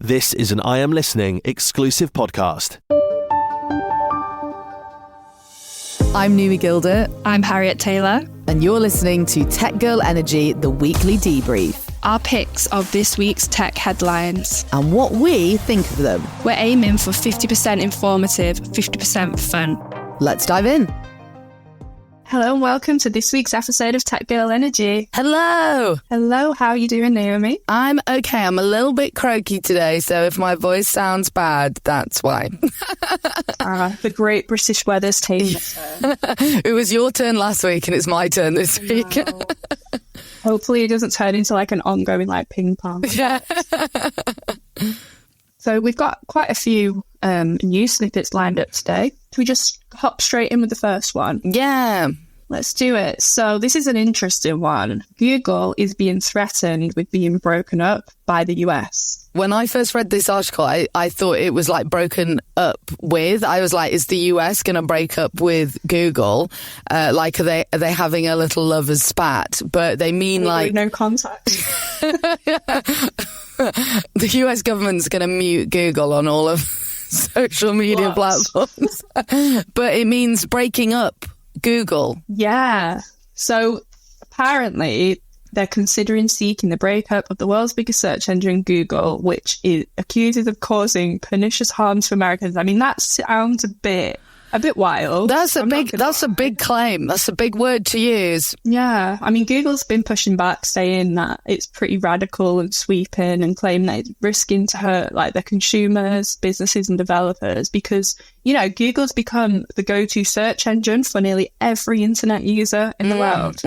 This is an I Am Listening exclusive podcast. I'm Numi Gildert. I'm Harriet Taylor. And you're listening to Tech Girl Energy, the weekly debrief. Our picks of this week's tech headlines. And what we think of them. We're aiming for 50% informative, 50% fun. Let's dive in. Hello and welcome to this week's episode of Tech Girl Energy. Hello. Hello, how are you doing, Naomi? I'm okay. I'm a little bit croaky today, so if my voice sounds bad, that's why. The great British weather's taken its turn. It was your turn last week and it's my turn this week. No. Hopefully it doesn't turn into like an ongoing like ping pong. Yeah. So we've got quite a few news snippets lined up today. Should we just hop straight in with the first one? Yeah. Let's do it. So this is an interesting one. Google is being threatened with being broken up by the US. When I first read this article, I thought it was like broken up with. I was like, is the US going to break up with Google? Like, are they having a little lovers spat? But they mean like no contact. The US government's going to mute Google on all of social media platforms. But it means breaking up Google. Yeah. So apparently they're considering seeking the breakup of the world's biggest search engine, Google, which is accused of causing pernicious harm to Americans. I mean, that sounds a bit wild. That's a big claim. That's a big word to use. Yeah. I mean, Google's been pushing back, saying that it's pretty radical and sweeping, and claiming that it's risking to hurt like their consumers, businesses and developers, because, you know, Google's become the go-to search engine for nearly every internet user in the world.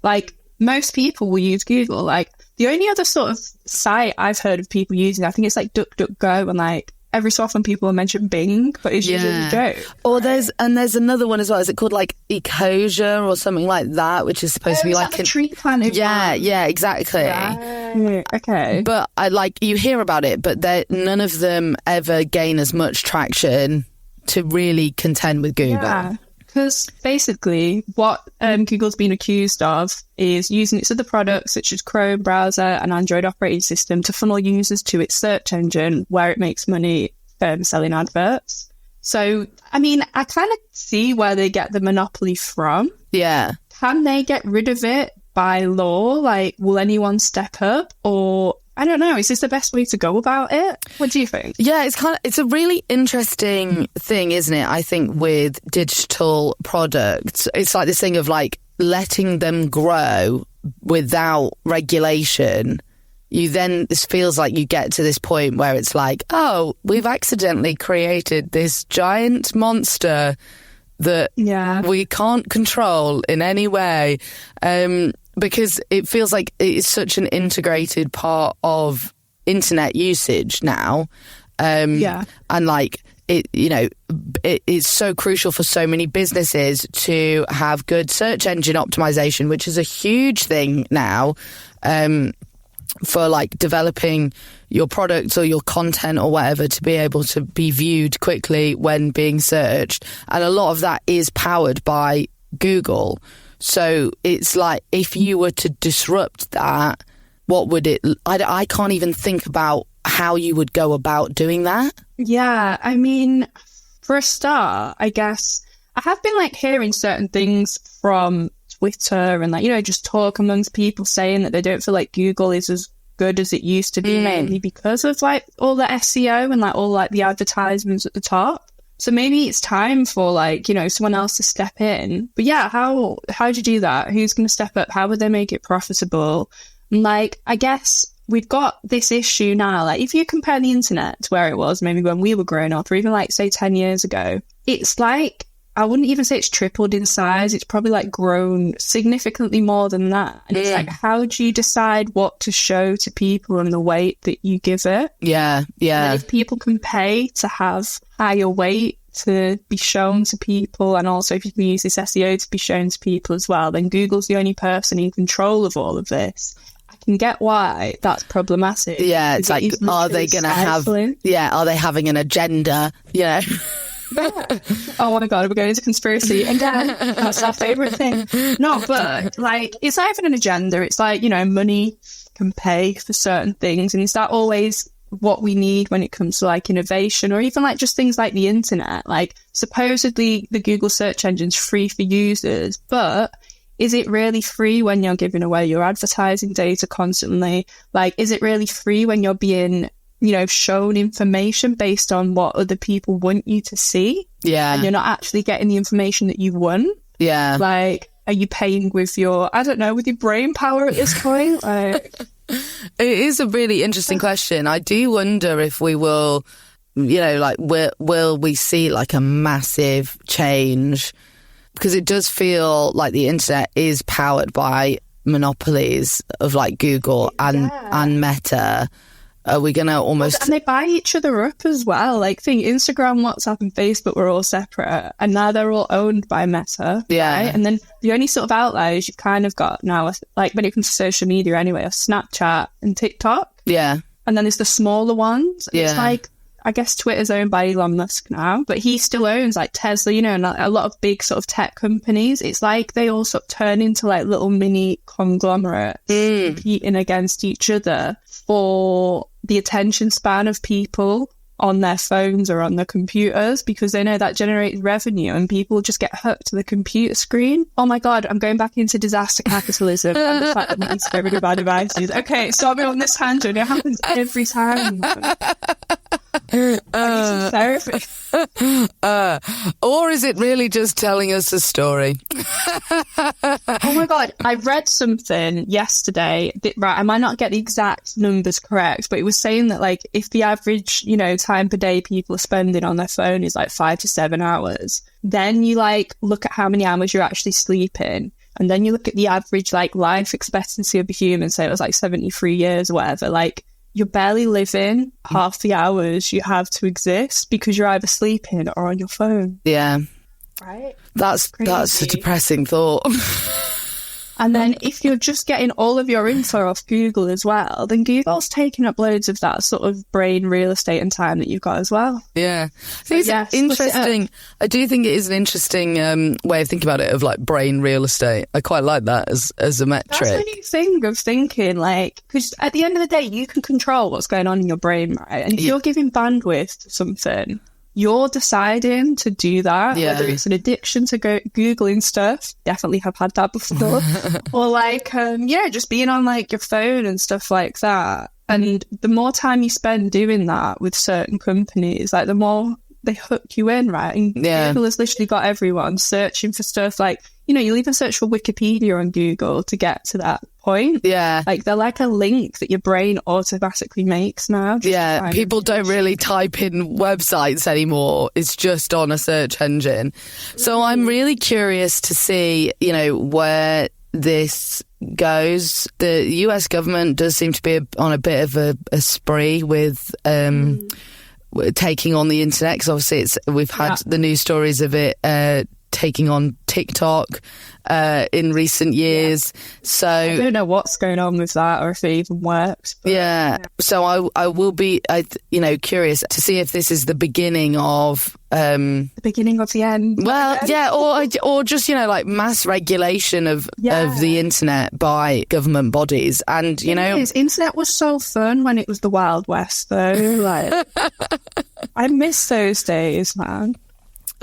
Like, most people will use Google. Like, the only other sort of site I've heard of people using, I think it's like DuckDuckGo, and like every so often people will mention Bing, but it's usually a joke. Or there's another one as well. Is it called like Ecosia or something like that, which is supposed to be like a tree planting? Yeah, exactly. Right. Okay. But you hear about it, but none of them ever gain as much traction to really contend with Google. Yeah. Because basically what Google's been accused of is using its other products such as Chrome browser and Android operating system to funnel users to its search engine where it makes money selling adverts. So, I mean, I kind of see where they get the monopoly from. Yeah. Can they get rid of it by law? Like, will anyone step up? Or, I don't know, is this the best way to go about it? What do you think? Yeah, it's a really interesting thing, isn't it? I think with digital products, it's like this thing of like letting them grow without regulation. This feels like you get to this point where it's like, oh, we've accidentally created this giant monster that we can't control in any way. Because it feels like it's such an integrated part of internet usage now. And like, it's so crucial for so many businesses to have good search engine optimization, which is a huge thing now for like developing your products or your content or whatever to be able to be viewed quickly when being searched. And a lot of that is powered by Google. So it's like, if you were to disrupt that, what would it... I can't even think about how you would go about doing that. Yeah, I mean, for a start, I guess, I have been like hearing certain things from Twitter and like, you know, just talk amongst people saying that they don't feel like Google is as good as it used to be, mainly because of like all the SEO and like all like the advertisements at the top. So maybe it's time for like, you know, someone else to step in. But yeah, how do you do that? Who's going to step up? How would they make it profitable? And like, I guess we've got this issue now. Like, if you compare the internet to where it was maybe when we were growing up, or even like say 10 years ago, it's like, I wouldn't even say it's tripled in size. It's probably like grown significantly more than that. And it's like, how do you decide what to show to people and the weight that you give it? Yeah. And if people can pay to have higher weight to be shown to people, and also if you can use this SEO to be shown to people as well, then Google's the only person in control of all of this. I can get why that's problematic. Yeah, it's like, are they going to have... Yeah, are they having an agenda? Yeah. Yeah. Oh my god, we're going into conspiracy again. That's our favourite thing. No, but like, it's not even an agenda. It's like, you know, money can pay for certain things, and is that always what we need when it comes to like innovation, or even like just things like the internet. Like supposedly the Google search engine's free for users, but is it really free when you're giving away your advertising data constantly? Like, is it really free when you're being, you know, shown information based on what other people want you to see? Yeah. And you're not actually getting the information that you want? Yeah. Like, are you paying with your, I don't know, with your brain power at this point? Like, it is a really interesting question. I do wonder if we will, you know, like, will we see like a massive change? Because it does feel like the internet is powered by monopolies of like Google and Meta. Are we going to almost... And they buy each other up as well. Like, think Instagram, WhatsApp and Facebook were all separate, and now they're all owned by Meta. Yeah. Right? And then the only sort of outliers you've kind of got now, like when it comes to social media anyway, are Snapchat and TikTok. Yeah. And then there's the smaller ones. Yeah. It's like, I guess Twitter's owned by Elon Musk now, but he still owns like Tesla, you know, and a lot of big sort of tech companies. It's like they all sort of turn into like little mini conglomerates competing against each other for the attention span of people on their phones or on their computers, because they know that generates revenue and people just get hooked to the computer screen. Oh my God, I'm going back into disaster capitalism and the fact that we need to get rid of our devices. Okay, stop me on this tangent. It happens every time. I need some therapy. Or is it really just telling us a story? Oh my God, I read something yesterday. Right, I might not get the exact numbers correct, but it was saying that like if the average, you know, time per day people are spending on their phone is like 5 to 7 hours, then you like look at how many hours you're actually sleeping, and then you look at the average like life expectancy of a human, say it was like 73 years or whatever, like you're barely living half the hours you have to exist because you're either sleeping or on your phone. Yeah. Right? That's a depressing thought. And then if you're just getting all of your info off Google as well, then Google's taking up loads of that sort of brain real estate and time that you've got as well. Yeah. It's interesting. I do think it is an interesting way of thinking about it, of like brain real estate. I quite like that as a metric. That's a new thing of thinking, like, because at the end of the day, you can control what's going on in your brain, right? And if you're giving bandwidth to something, you're deciding to do that, whether it's an addiction to Googling stuff, definitely have had that before, or like, just being on like your phone and stuff like that. And the more time you spend doing that with certain companies, like the more they hook you in, right? And Google has literally got everyone searching for stuff like, you know, you'll even search for Wikipedia on Google to get to that point. Yeah. Like they're like a link that your brain automatically makes now. Yeah, people don't really type in websites anymore. It's just on a search engine. So I'm really curious to see, you know, where this goes. The US government does seem to be on a bit of a spree with taking on the internet, because obviously we've had the news stories of it taking on TikTok in recent years. So I don't know what's going on with that or if it even works. But, so I will be, curious to see if this is the beginning of the beginning of the end. Well, yeah, or just, you know, like mass regulation of the internet by government bodies. And, you know, internet was so fun when it was the Wild West, though. Like, I miss those days, man.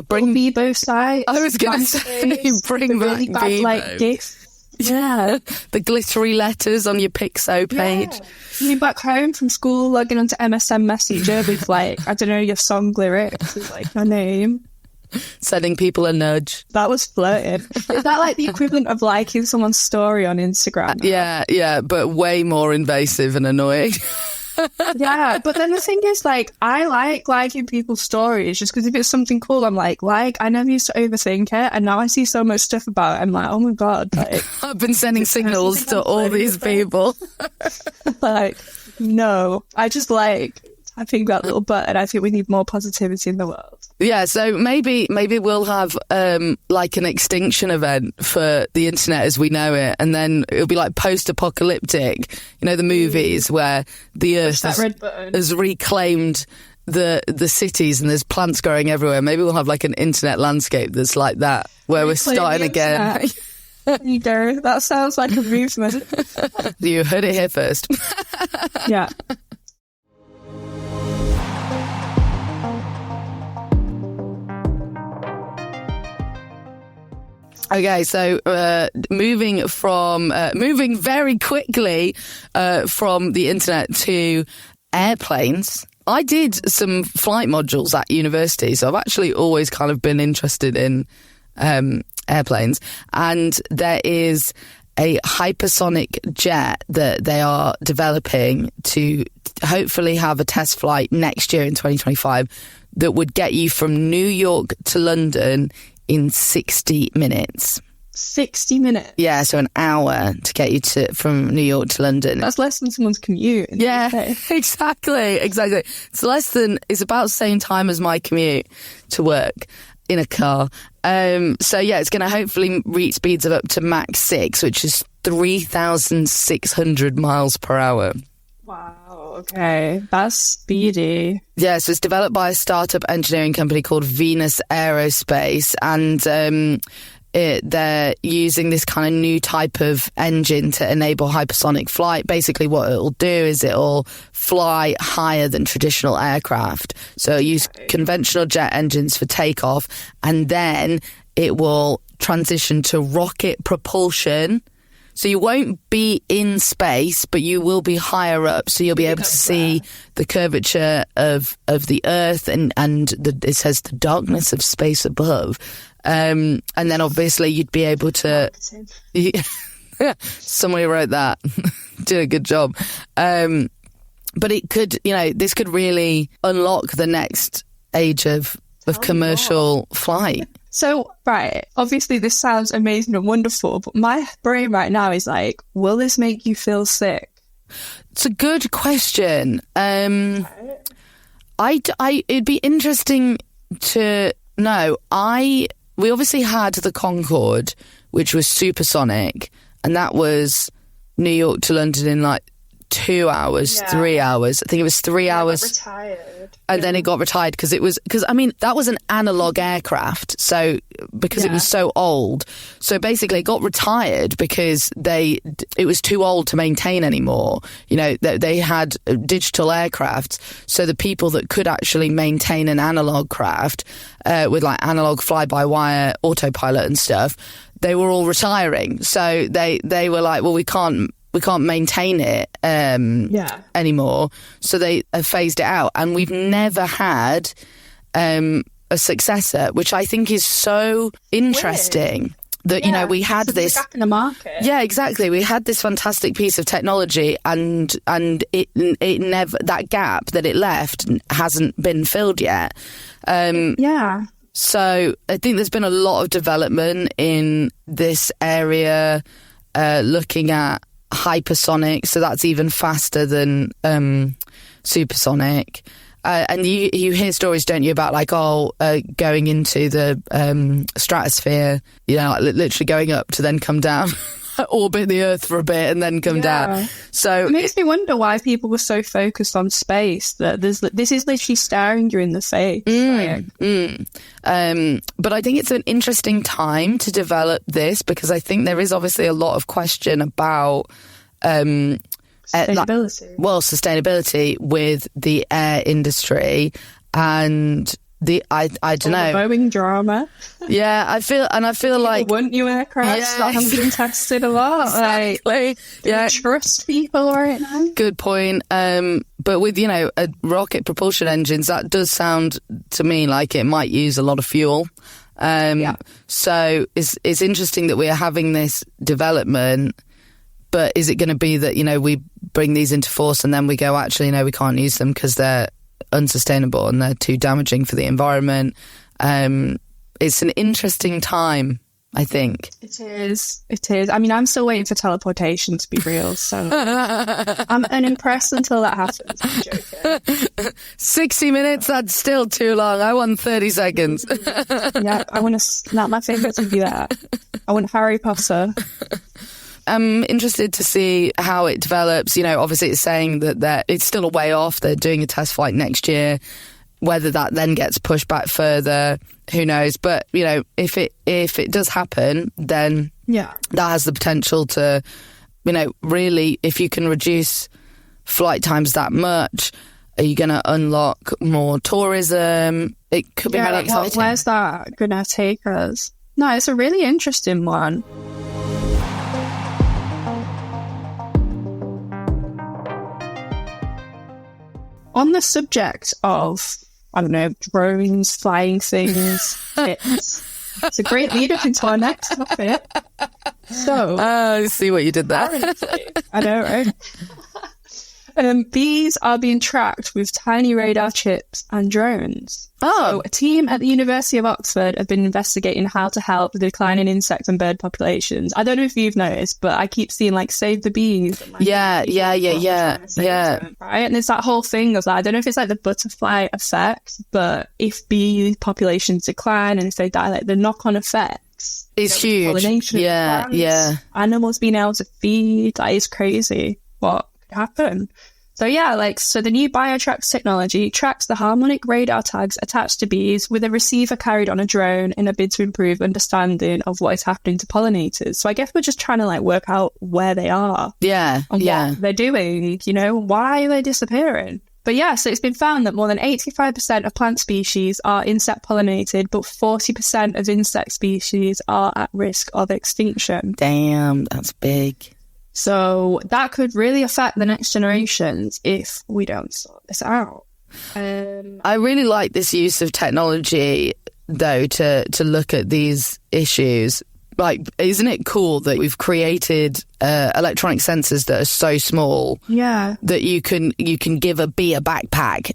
Bring Bebo site. I was going to say, bring back really bad, Bebo. like GIF. Yeah, the glittery letters on your Pixo page. Yeah. You back home from school, logging onto MSN Messenger with like, I don't know, your song lyrics with like my name. Sending people a nudge. That was flirting. Is that like the equivalent of liking someone's story on Instagram? Yeah, but way more invasive and annoying. Yeah, but then the thing is, like, I like liking people's stories just because if it's something cool, I'm like, I never used to overthink it, and now I see so much stuff about it, I'm like, oh my God, like, I've been sending signals to all these people. Like, no, I just like, I think that little button, I think we need more positivity in the world. Yeah, so maybe we'll have like an extinction event for the internet as we know it, and then it'll be like post-apocalyptic, you know, the movies where the earth has reclaimed the cities and there's plants growing everywhere. Maybe we'll have like an internet landscape that's like that, where we're starting again. There you go. That sounds like a movement. You heard it here first. Yeah. Okay, so moving very quickly from the internet to airplanes. I did some flight modules at university, so I've actually always kind of been interested in airplanes. And there is a hypersonic jet that they are developing to hopefully have a test flight next year in 2025 that would get you from New York to London in 60 minutes. 60 minutes? Yeah, so an hour to get you from New York to London. That's less than someone's commute. Yeah, exactly. It's about the same time as my commute to work in a car. So yeah, it's going to hopefully reach speeds of up to Mach 6, which is 3,600 miles per hour. Wow, okay. That's speedy. Yeah, so it's developed by a startup engineering company called Venus Aerospace, and they're using this kind of new type of engine to enable hypersonic flight. Basically, what it'll do is it'll fly higher than traditional aircraft. So it'll use conventional jet engines for takeoff, and then it will transition to rocket propulsion. So you won't be in space, but you will be higher up. So you'll be able to see the curvature of the Earth, and it says the darkness of space above. And then obviously you'd be able to... Somebody wrote that. Did a good job. But it could, this could really unlock the next age of commercial flight. So, right, obviously this sounds amazing and wonderful, but my brain right now is like, will this make you feel sick? It's a good question. It'd be interesting to know. We obviously had the Concorde, which was supersonic, and that was New York to London in like 2 hours, 3 hours. I think it was 3 hours. It got retired. And then it got retired because that was an analog aircraft. So because it was so old. So basically it got retired because it was too old to maintain anymore. They had digital aircraft. So the people that could actually maintain an analog craft with like analog fly-by-wire autopilot and stuff, they were all retiring. So they were like, well, we can't maintain it anymore. So they phased it out. And we've never had a successor, which I think is so interesting. Weird. That, we had this... gap in the market. Yeah, exactly. We had this fantastic piece of technology and it never... That gap that it left hasn't been filled yet. So I think there's been a lot of development in this area, looking at hypersonic, so that's even faster than supersonic. And you hear stories, don't you, about going into the stratosphere, literally going up to then come down, orbit the Earth for a bit and then come down. So it makes me wonder why people were so focused on space, that this is literally staring you in the face. But I think it's an interesting time to develop this, because I think there is obviously a lot of question about sustainability. Sustainability with the air industry and I don't know, Boeing drama. Yeah, I feel like want new aircraft that haven't been tested a lot. Exactly. Do you trust people right now? Good point. But with rocket propulsion engines, that does sound to me like it might use a lot of fuel. So it's interesting that we are having this development. But is it going to be that, we bring these into force and then we go, actually, no, we can't use them because they're unsustainable and they're too damaging for the environment? It's an interesting time, I think. It is. I mean, I'm still waiting for teleportation to be real, so I'm unimpressed until that happens. I'm joking. 60 minutes, that's still too long. I want 30 seconds. Yeah, I want to snap my fingers and do that. I want Harry Potter. I'm interested to see how it develops. Obviously it's saying that it's still a way off. They're doing a test flight next year. Whether that then gets pushed back further, who knows? But, if it does happen, then that has the potential to, really, if you can reduce flight times that much, are you going to unlock more tourism? It could be really exciting. Where's that going to take us? No, it's a really interesting one. On the subject of, I don't know, drones, flying things, it's a great lead up into our next topic. So, I see what you did there. I know, right? Bees are being tracked with tiny radar chips and drones. So a team at the University of Oxford have been investigating how to help the declining insect and bird populations. I don't know if you've noticed, but I keep seeing like Save the Bees. And, like, yeah. Right? And it's that whole thing of like, I don't know if it's like the butterfly effect, but if bee populations decline and if they die, like the knock-on effects. It's huge. Yeah. Animals being able to feed, that is crazy. What could happen? So the new BioTrax technology tracks the harmonic radar tags attached to bees with a receiver carried on a drone in a bid to improve understanding of what is happening to pollinators. So I guess we're just trying to like work out where they are. What they're doing, why are they disappearing? But so it's been found that more than 85% of plant species are insect pollinated, but 40% of insect species are at risk of extinction. Damn, that's big. So that could really affect the next generations if we don't sort this out. I really like this use of technology, though, to look at these issues. Like, isn't it cool that we've created electronic sensors that are so small that you can give a bee a backpack?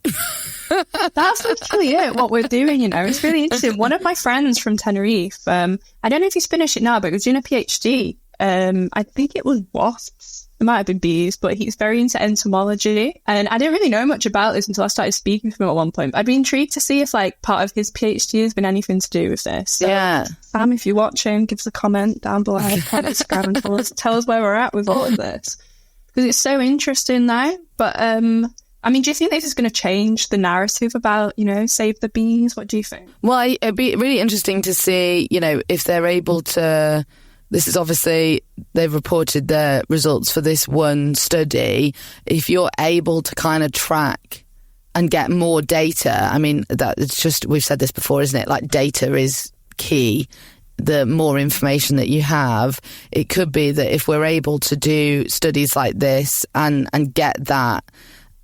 That's actually what we're doing, It's really interesting. One of my friends from Tenerife, I don't know if he's finished it now, but he was doing a PhD. I think it was wasps. It might have been bees, but he's very into entomology. And I didn't really know much about this until I started speaking to him at one point. But I'd be intrigued to see if like part of his PhD has been anything to do with this. So, Sam, if you're watching, give us a comment down below on Instagram and tell us where we're at with all of this. Because it's so interesting now. But do you think this is going to change the narrative about, save the bees? What do you think? Well, it'd be really interesting to see, if they're able to... This is obviously, they've reported their results for this one study. If you're able to kind of track and get more data, we've said this before, isn't it? Like, data is key. The more information that you have, it could be that if we're able to do studies like this and get that,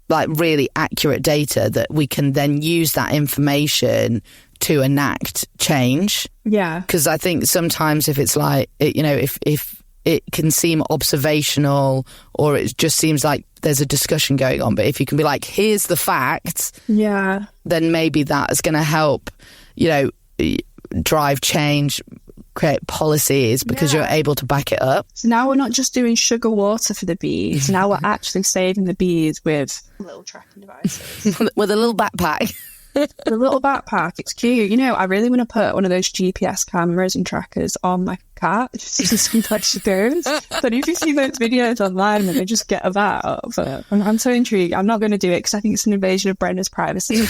like, really accurate data, that we can then use that information to enact change. Yeah. Because I think sometimes if it's like, if it can seem observational or it just seems like there's a discussion going on, but if you can be like, here's the facts, then maybe that is going to help, drive change, create policies because you're able to back it up. So now we're not just doing sugar water for the bees. Now we're actually saving the bees with little tracking devices. With a little backpack. The little backpack, it's cute. I really want to put one of those GPS cameras and trackers on my cat just to see like she goes. But if you see those videos online and they just get about, but I'm so intrigued. I'm not going to do it because I think it's an invasion of Brenda's privacy.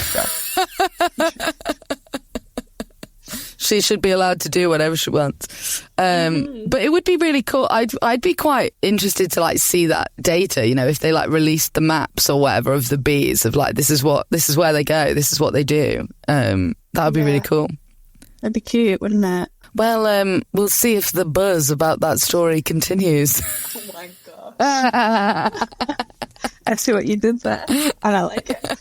She should be allowed to do whatever she wants. But it would be really cool. I'd be quite interested to like see that data, if they like released the maps or whatever of the bees of like, this is where they go, this is what they do. That would be really cool. That'd be cute, wouldn't it? Well, we'll see if the buzz about that story continues. Oh my gosh. I see what you did there, and I like it.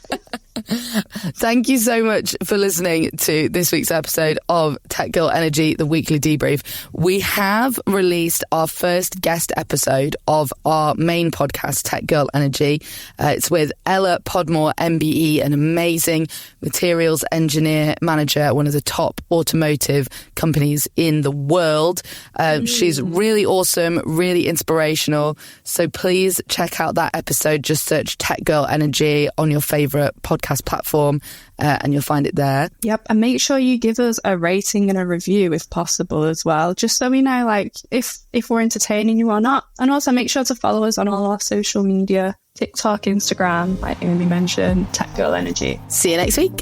Thank you so much for listening to this week's episode of Tech Girl Energy, the weekly debrief. We have released our first guest episode of our main podcast, Tech Girl Energy. It's with Ella Podmore, MBE, an amazing materials engineer manager at one of the top automotive companies in the world. She's really awesome, really inspirational. So please check out that episode. Just search Tech Girl Energy on your favourite podcast platform and you'll find it there. Yep, and make sure you give us a rating and a review if possible as well, just so we know like if we're entertaining you or not. And also make sure to follow us on all our social media, TikTok, Instagram, like Numi mentioned, Tech Girl Energy. See you next week.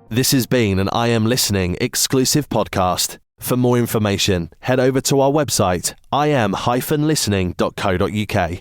This has been an I Am Listening exclusive podcast. For more information, head over to our website, im-listening.co.uk.